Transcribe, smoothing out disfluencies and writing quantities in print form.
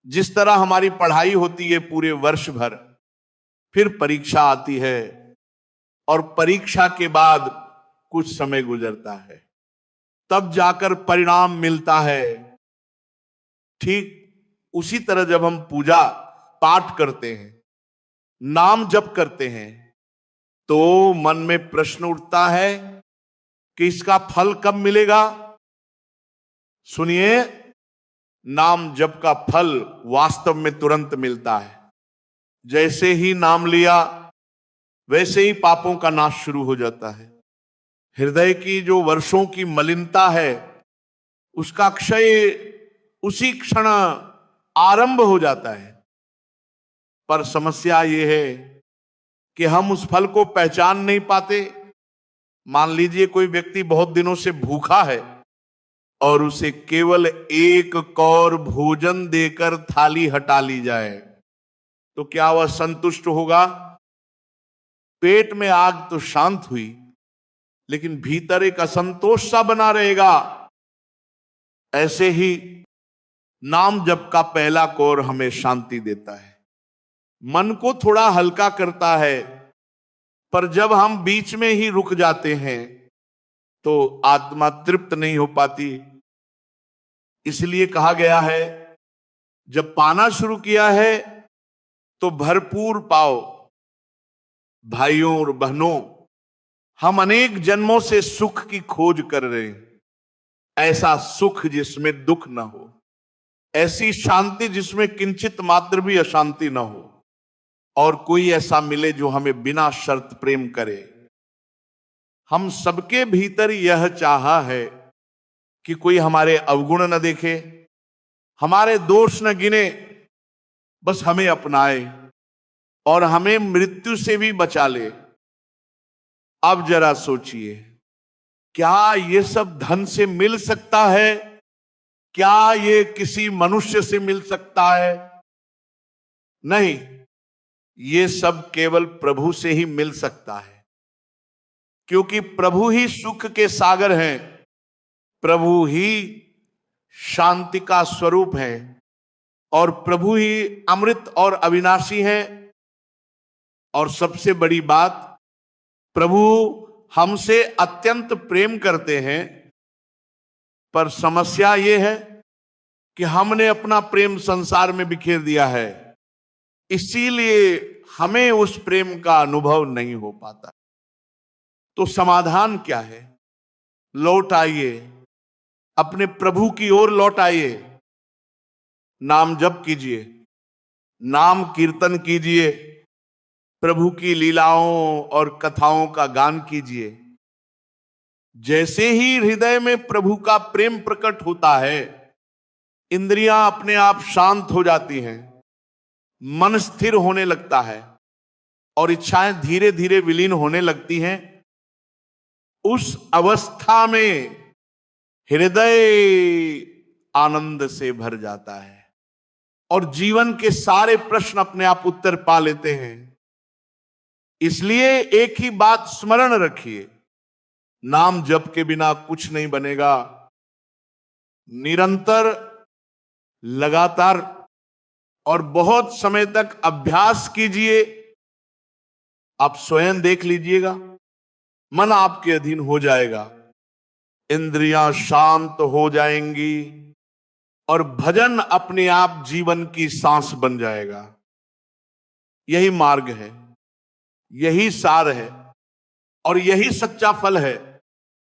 जिस तरह हमारी पढ़ाई होती है पूरे वर्ष भर, फिर परीक्षा आती है और परीक्षा के बाद कुछ समय गुजरता है, तब जाकर परिणाम मिलता है। ठीक उसी तरह जब हम पूजा पाठ करते हैं, नाम जप करते हैं, तो मन में प्रश्न उठता है कि इसका फल कब मिलेगा। सुनिए, नाम जप का फल वास्तव में तुरंत मिलता है। जैसे ही नाम लिया वैसे ही पापों का नाश शुरू हो जाता है। हृदय की जो वर्षों की मलिनता है उसका क्षय उसी क्षण आरंभ हो जाता है। पर समस्या यह है कि हम उस फल को पहचान नहीं पाते। मान लीजिए कोई व्यक्ति बहुत दिनों से भूखा है और उसे केवल एक कौर भोजन देकर थाली हटा ली जाए, तो क्या वह संतुष्ट होगा? पेट में आग तो शांत हुई, लेकिन भीतर एक असंतोष सा बना रहेगा। ऐसे ही नाम जप का पहला कौर हमें शांति देता है, मन को थोड़ा हल्का करता है। पर जब हम बीच में ही रुक जाते हैं तो आत्मा तृप्त नहीं हो पाती। इसलिए कहा गया है, जब पाना शुरू किया है तो भरपूर पाओ। भाइयों और बहनों, हम अनेक जन्मों से सुख की खोज कर रहे हैं। ऐसा सुख जिसमें दुख ना हो, ऐसी शांति जिसमें किंचित मात्र भी अशांति ना हो, और कोई ऐसा मिले जो हमें बिना शर्त प्रेम करे। हम सबके भीतर यह चाहा है कि कोई हमारे अवगुण न देखे, हमारे दोष न गिने, बस हमें अपनाए और हमें मृत्यु से भी बचा ले। अब जरा सोचिए, क्या ये सब धन से मिल सकता है? क्या ये किसी मनुष्य से मिल सकता है? नहीं, ये सब केवल प्रभु से ही मिल सकता है, क्योंकि प्रभु ही सुख के सागर हैं, प्रभु ही शांति का स्वरूप है, और प्रभु ही अमृत और अविनाशी है। और सबसे बड़ी बात, प्रभु हमसे अत्यंत प्रेम करते हैं, पर समस्या यह है कि हमने अपना प्रेम संसार में बिखेर दिया है, इसीलिए हमें उस प्रेम का अनुभव नहीं हो पाता। तो समाधान क्या है? लौट आइए, अपने प्रभु की ओर लौट आइए, नाम जप कीजिए, नाम कीर्तन कीजिए, प्रभु की लीलाओं और कथाओं का गान कीजिए। जैसे ही हृदय में प्रभु का प्रेम प्रकट होता है, इंद्रियां अपने आप शांत हो जाती हैं, मन स्थिर होने लगता है और इच्छाएं धीरे धीरे विलीन होने लगती हैं। उस अवस्था में हृदय आनंद से भर जाता है और जीवन के सारे प्रश्न अपने आप उत्तर पा लेते हैं। इसलिए एक ही बात स्मरण रखिए, नाम जप के बिना कुछ नहीं बनेगा। निरंतर, लगातार और बहुत समय तक अभ्यास कीजिए। आप स्वयं देख लीजिएगा, मन आपके अधीन हो जाएगा, इंद्रियां शांत हो जाएंगी और भजन अपने आप जीवन की सांस बन जाएगा। यही मार्ग है, यही सार है और यही सच्चा फल है।